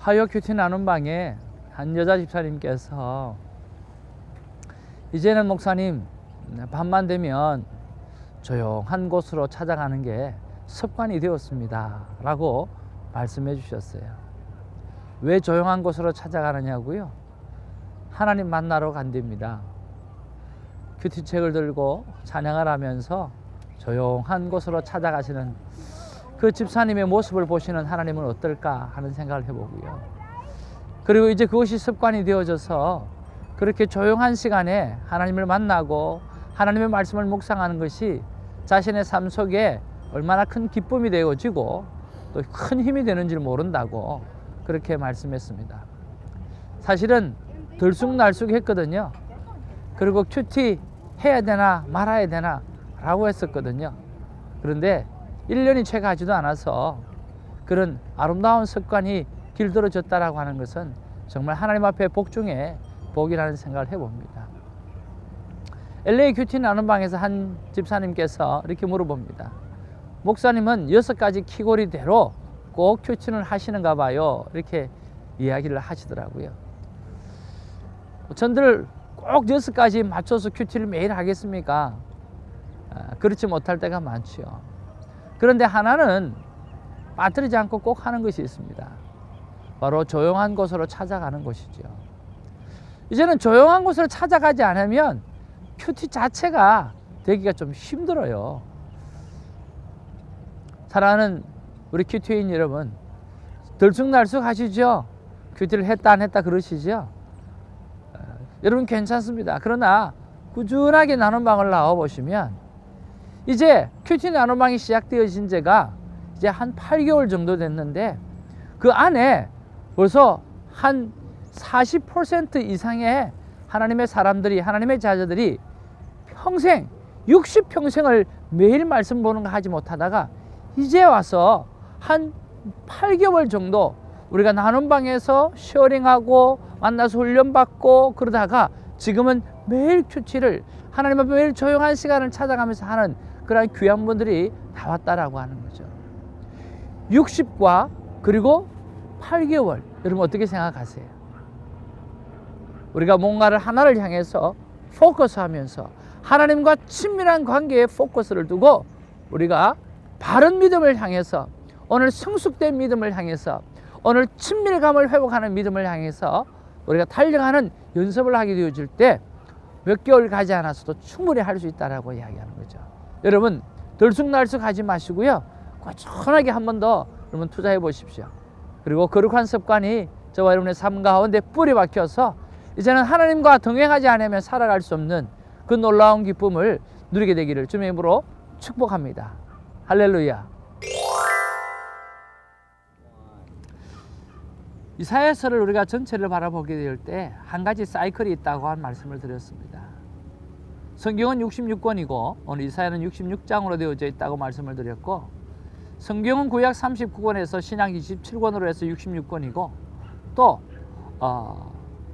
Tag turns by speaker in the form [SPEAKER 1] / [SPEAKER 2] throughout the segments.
[SPEAKER 1] 화요 큐티 나눔 방에 한 여자 집사님께서 이제는 목사님 밤만 되면 조용한 곳으로 찾아가는 게 습관이 되었습니다 라고 말씀해 주셨어요. 왜 조용한 곳으로 찾아가느냐고요? 하나님 만나러 간답니다. 큐티책을 들고 찬양을 하면서 조용한 곳으로 찾아가시는 그 집사님의 모습을 보시는 하나님은 어떨까 하는 생각을 해보고요. 그리고 이제 그것이 습관이 되어져서 그렇게 조용한 시간에 하나님을 만나고 하나님의 말씀을 묵상하는 것이 자신의 삶 속에 얼마나 큰 기쁨이 되어지고 또 큰 힘이 되는지를 모른다고 그렇게 말씀했습니다. 사실은 들쑥날쑥했거든요. 그리고 큐티 해야 되나 말아야 되나 라고 했었거든요. 그런데 1년이 채 가지도 않아서 그런 아름다운 습관이 길들어졌다라고 하는 것은 정말 하나님 앞에 복 중에 복이라는 생각을 해봅니다. LA 큐티 나눔 방에서 한 집사님께서 이렇게 물어봅니다. 목사님은 6가지 키고리대로 꼭 큐티를 하시는가 봐요. 이렇게 이야기를 하시더라고요. 전들 꼭 6가지 맞춰서 큐티를 매일 하겠습니까? 그렇지 못할 때가 많죠. 그런데 하나는 빠뜨리지 않고 꼭 하는 것이 있습니다. 바로 조용한 곳으로 찾아가는 것이죠. 이제는 조용한 곳을 찾아가지 않으면 큐티 자체가 되기가 좀 힘들어요. 사랑하는 우리 큐티인 여러분, 들쑥날쑥 하시죠? 큐티를 했다 안 했다 그러시죠? 여러분 괜찮습니다. 그러나 꾸준하게 나눔방을 나와보시면 이제 큐티 나눔방이 시작되어진 지가 이제 한 8개월 정도 됐는데 그 안에 벌써 한 40% 이상의 하나님의 사람들이, 하나님의 자녀들이 평생 60평생을 매일 말씀 보는 거 하지 못하다가 이제 와서 한 8개월 정도 우리가 나눔방에서 쉐어링하고 만나서 훈련받고 그러다가 지금은 매일 큐티를 하나님 앞에 매일 조용한 시간을 찾아가면서 하는 그러한 귀한 분들이 나왔다라고 하는 거죠. 60과 그리고 8개월, 여러분 어떻게 생각하세요? 우리가 뭔가를 하나를 향해서 포커스하면서 하나님과 친밀한 관계에 포커스를 두고 우리가 바른 믿음을 향해서, 오늘 성숙된 믿음을 향해서, 오늘 친밀감을 회복하는 믿음을 향해서 우리가 달려가는 연습을 하게 되어질 때 몇 개월 가지 않았어도 충분히 할 수 있다라고 이야기하는 거죠. 여러분 들쑥날쑥 하지 마시고요, 꾸준하게 한 번 더 여러분 투자해 보십시오. 그리고 거룩한 습관이 저와 여러분의 삶 가운데 뿌리 박혀서 이제는 하나님과 동행하지 않으면 살아갈 수 없는 그 놀라운 기쁨을 누리게 되기를 주님의 이름으로 축복합니다. 할렐루야. 이사야서를 우리가 전체를 바라보게 될 때 한 가지 사이클이 있다고 한 말씀을 드렸습니다. 성경은 66권이고 오늘 이사야는 66장으로 되어져 있다고 말씀을 드렸고, 성경은 구약 39권에서 신약 27권으로 해서 66권이고, 또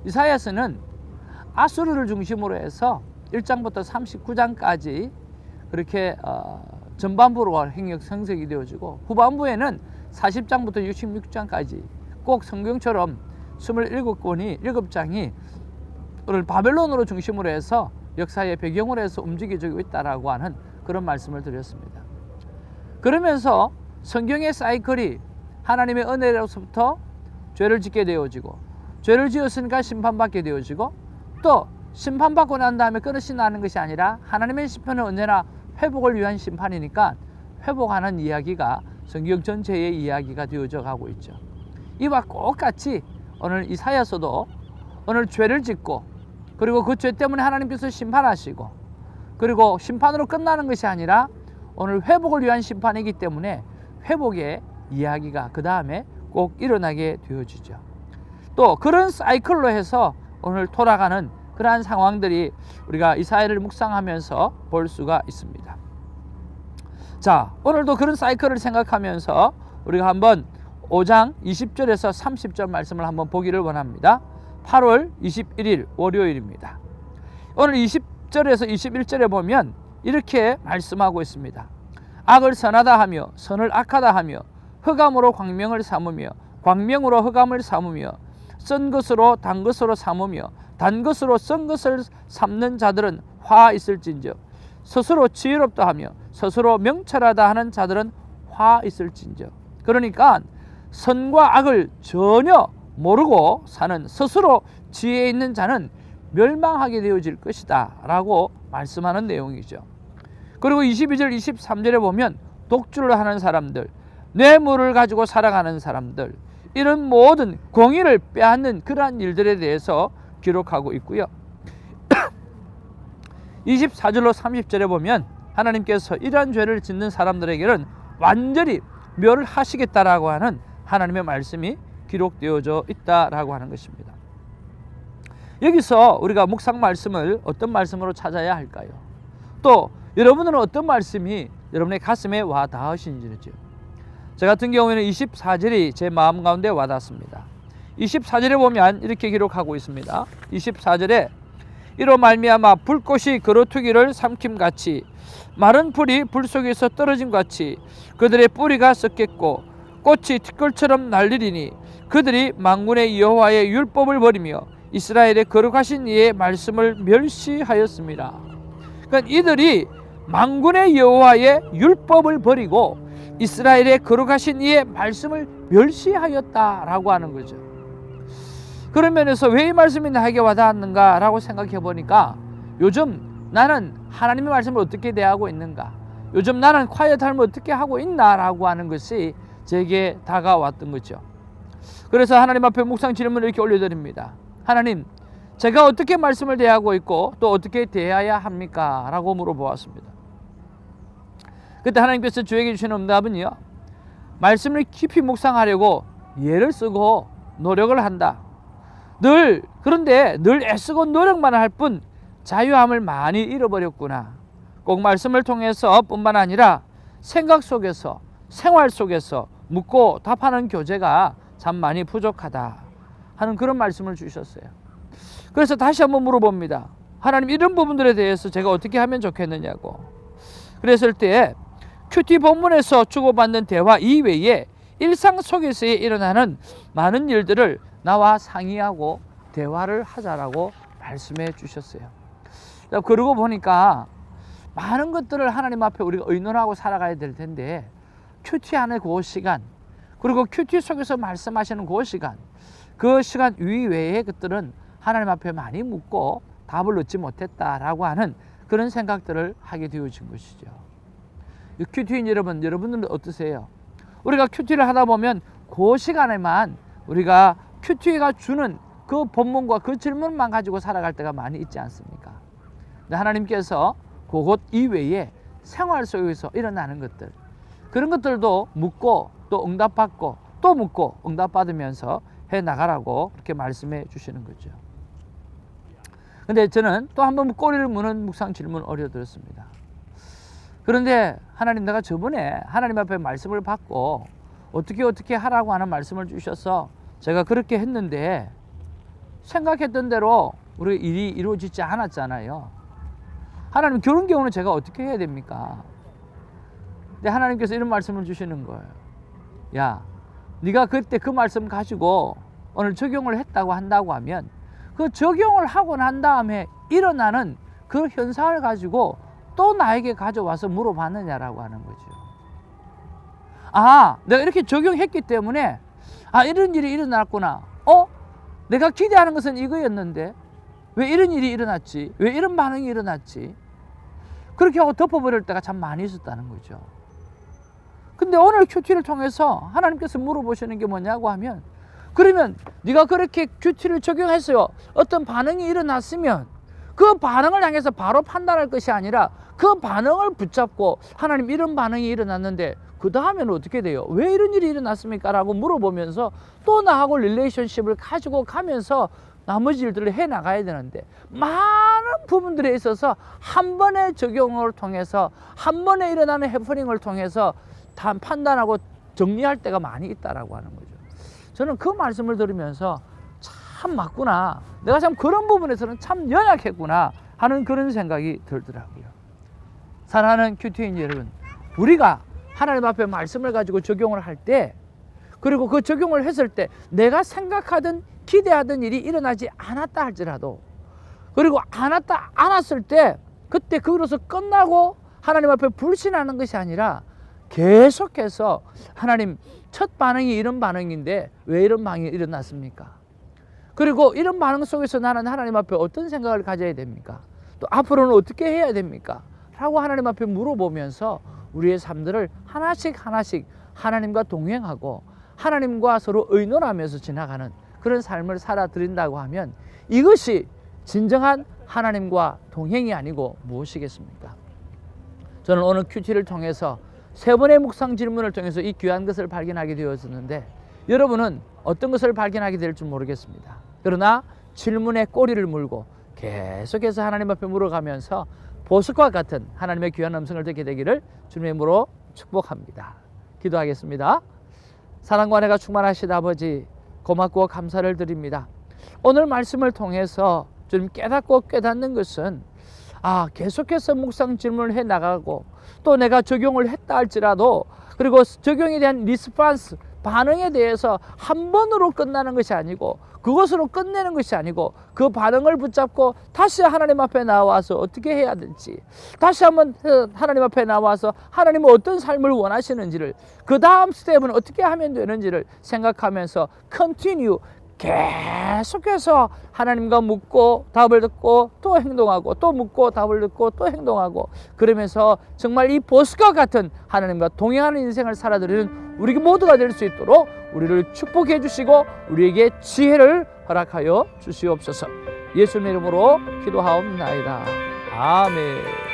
[SPEAKER 1] 이사야서는 아수르를 중심으로 해서 1장부터 39장까지 그렇게 전반부로 행역 성색이 되어지고, 후반부에는 40장부터 66장까지 꼭 성경처럼 27권이 7장이 오늘 바벨론으로 중심으로 해서 역사의 배경으로 해서 움직여지고 있다라고 하는 그런 말씀을 드렸습니다. 그러면서 성경의 사이클이 하나님의 은혜로부터 죄를 짓게 되어지고, 죄를 지었으니까 심판받게 되어지고, 또 심판받고 난 다음에 끊어지 나는 것이 아니라 하나님의 심판은 언제나 회복을 위한 심판이니까 회복하는 이야기가 성경 전체의 이야기가 되어져 가고 있죠. 이와 똑같이 오늘 이사야서도 오늘 죄를 짓고, 그리고 그 죄 때문에 하나님께서 심판하시고, 그리고 심판으로 끝나는 것이 아니라 오늘 회복을 위한 심판이기 때문에 회복의 이야기가 그 다음에 꼭 일어나게 되어지죠. 또 그런 사이클로 해서 오늘 돌아가는 그러한 상황들이 우리가 이사야를 묵상하면서 볼 수가 있습니다. 자, 오늘도 그런 사이클을 생각하면서 우리가 한번 5장 20절에서 30절 말씀을 한번 보기를 원합니다. 8월 21일 월요일입니다. 오늘 20절에서 21절에 보면 이렇게 말씀하고 있습니다. 악을 선하다 하며 선을 악하다 하며 흑암으로 광명을 삼으며 광명으로 흑암을 삼으며 쓴 것으로 단 것으로 삼으며 단 것으로 쓴 것을 삼는 자들은 화 있을진저 스스로 지혜롭다 하며 스스로 명철하다 하는 자들은 화 있을진저. 그러니까 선과 악을 전혀 모르고 사는 스스로 지혜 있는 자는 멸망하게 되어질 것이다 라고 말씀하는 내용이죠. 그리고 22절 23절에 보면 독주를 하는 사람들, 뇌물을 가지고 살아가는 사람들, 이런 모든 공의를 빼앗는 그러한 일들에 대해서 기록하고 있고요. 24절로 30절에 보면 하나님께서 이러한 죄를 짓는 사람들에게는 완전히 멸하시겠다라고 하는 하나님의 말씀이 기록되어져 있다라고 하는 것입니다. 여기서 우리가 묵상 말씀을 어떤 말씀으로 찾아야 할까요? 또 여러분들은 어떤 말씀이 여러분의 가슴에 와 닿으신지죠. 저 같은 경우에는 24절이 제 마음 가운데 와 닿습니다. 24절에 보면 이렇게 기록하고 있습니다. 24절에 이로 말미암아 불꽃이 그루터기를 삼킴같이 마른 풀이 불 속에서 떨어짐 같이 그들의 뿌리가 썩겠고 꽃이 티끌처럼 날리리니 그들이 만군의 여호와의 율법을 버리며 이스라엘의 거룩하신 이의 말씀을 멸시하였습니다. 그러니까 이들이 만군의 여호와의 율법을 버리고 이스라엘의 거룩하신 이의 말씀을 멸시하였다라고 하는 거죠. 그런 면에서 왜 이 말씀이 나에게 와닿았는가 라고 생각해 보니까 요즘 나는 하나님의 말씀을 어떻게 대하고 있는가, 요즘 나는 콰이어 삶을 어떻게 하고 있나 라고 하는 것이 제게 다가왔던 거죠. 그래서 하나님 앞에 묵상 질문을 이렇게 올려드립니다. 하나님, 제가 어떻게 말씀을 대하고 있고 또 어떻게 대해야 합니까? 라고 물어보았습니다. 그때 하나님께서 저에게 주시는 응답은요, 말씀을 깊이 묵상하려고 예를 쓰고 노력을 한다. 그런데 늘 애쓰고 노력만 할 뿐 자유함을 많이 잃어버렸구나. 꼭 말씀을 통해서 뿐만 아니라 생각 속에서, 생활 속에서 묻고 답하는 교제가 참 많이 부족하다 하는 그런 말씀을 주셨어요. 그래서 다시 한번 물어봅니다. 하나님, 이런 부분들에 대해서 제가 어떻게 하면 좋겠느냐고. 그랬을 때 큐티 본문에서 주고받는 대화 이외에 일상 속에서 일어나는 많은 일들을 나와 상의하고 대화를 하자라고 말씀해 주셨어요. 그러고 보니까 많은 것들을 하나님 앞에 우리가 의논하고 살아가야 될 텐데 큐티 안에 그 시간, 그리고 큐티 속에서 말씀하시는 그 시간 이외의 것들은 하나님 앞에 많이 묻고 답을 얻지 못했다라고 하는 그런 생각들을 하게 되어진 것이죠. 큐티인 여러분들은 어떠세요? 우리가 큐티를 하다 보면 그 시간에만 우리가 큐티가 주는 그 본문과 그 질문만 가지고 살아갈 때가 많이 있지 않습니까? 근데 하나님께서 그것 이외에 생활 속에서 일어나는 것들, 그런 것들도 묻고 또 응답받고 또 묻고 응답받으면서 해나가라고 그렇게 말씀해 주시는 거죠. 근데 저는 또 한 번 꼬리를 무는 묵상 질문을 올려드렸습니다. 그런데 하나님, 내가 저번에 하나님 앞에 말씀을 받고 어떻게 하라고 하는 말씀을 주셔서 제가 그렇게 했는데 생각했던 대로 우리 일이 이루어지지 않았잖아요. 하나님, 그런 경우는 제가 어떻게 해야 됩니까? 근데 하나님께서 이런 말씀을 주시는 거예요. 야, 네가 그때 그 말씀 가지고 오늘 적용을 했다고 한다고 하면 그 적용을 하고 난 다음에 일어나는 그 현상을 가지고 또 나에게 가져와서 물어봤느냐라고 하는 거죠. 아, 내가 이렇게 적용했기 때문에 이런 일이 일어났구나. 내가 기대하는 것은 이거였는데 왜 이런 일이 일어났지? 왜 이런 반응이 일어났지? 그렇게 하고 덮어버릴 때가 참 많이 있었다는 거죠. 근데 오늘 큐티를 통해서 하나님께서 물어보시는 게 뭐냐고 하면, 그러면 네가 그렇게 큐티를 적용했어요. 어떤 반응이 일어났으면 그 반응을 향해서 바로 판단할 것이 아니라 그 반응을 붙잡고, 하나님, 이런 반응이 일어났는데 그 다음에는 어떻게 돼요? 왜 이런 일이 일어났습니까? 라고 물어보면서 또 나하고 릴레이션십을 가지고 가면서 나머지 일들을 해나가야 되는데, 많은 부분들에 있어서 한 번의 적용을 통해서, 한 번에 일어나는 해프닝을 통해서 다 판단하고 정리할 때가 많이 있다라고 하는 거죠. 저는 그 말씀을 들으면서 참 맞구나, 내가 참 그런 부분에서는 참 연약했구나 하는 그런 생각이 들더라고요. 사랑하는 큐티인 여러분, 우리가 하나님 앞에 말씀을 가지고 적용을 할 때 그리고 그 적용을 했을 때 내가 생각하던 기대하던 일이 일어나지 않았다 할지라도, 그리고 않았을 때 그때 그로서 끝나고 하나님 앞에 불신하는 것이 아니라 계속해서 하나님, 첫 반응이 이런 반응인데 왜 이런 반응이 일어났습니까? 그리고 이런 반응 속에서 나는 하나님 앞에 어떤 생각을 가져야 됩니까? 또 앞으로는 어떻게 해야 됩니까? 라고 하나님 앞에 물어보면서 우리의 삶들을 하나씩 하나님과 동행하고 하나님과 서로 의논하면서 지나가는 그런 삶을 살아드린다고 하면 이것이 진정한 하나님과 동행이 아니고 무엇이겠습니까? 저는 오늘 큐티를 통해서 세 번의 묵상 질문을 통해서 이 귀한 것을 발견하게 되었는데 여러분은 어떤 것을 발견하게 될지 모르겠습니다. 그러나 질문에 꼬리를 물고 계속해서 하나님 앞에 물어가면서 보석과 같은 하나님의 귀한 음성을 듣게 되기를 주님의 이름으로 축복합니다. 기도하겠습니다. 사랑과 은혜가 충만하신 아버지, 고맙고 감사를 드립니다. 오늘 말씀을 통해서 좀 깨닫고 깨닫는 것은 계속해서 묵상 질문을 해 나가고 또 내가 적용을 했다 할지라도 그리고 적용에 대한 리스판스, 반응에 대해서 한 번으로 끝나는 것이 아니고 그것으로 끝내는 것이 아니고 그 반응을 붙잡고 다시 하나님 앞에 나와서 어떻게 해야 될지, 다시 한번 하나님 앞에 나와서 하나님은 어떤 삶을 원하시는지를, 그 다음 스텝은 어떻게 하면 되는지를 생각하면서 컨티뉴 계속해서 하나님과 묻고 답을 듣고 또 행동하고 또 묻고 답을 듣고 또 행동하고, 그러면서 정말 이 보스과 같은 하나님과 동행하는 인생을 살아드리는 우리 모두가 될 수 있도록 우리를 축복해 주시고 우리에게 지혜를 허락하여 주시옵소서. 예수님의 이름으로 기도하옵나이다. 아멘.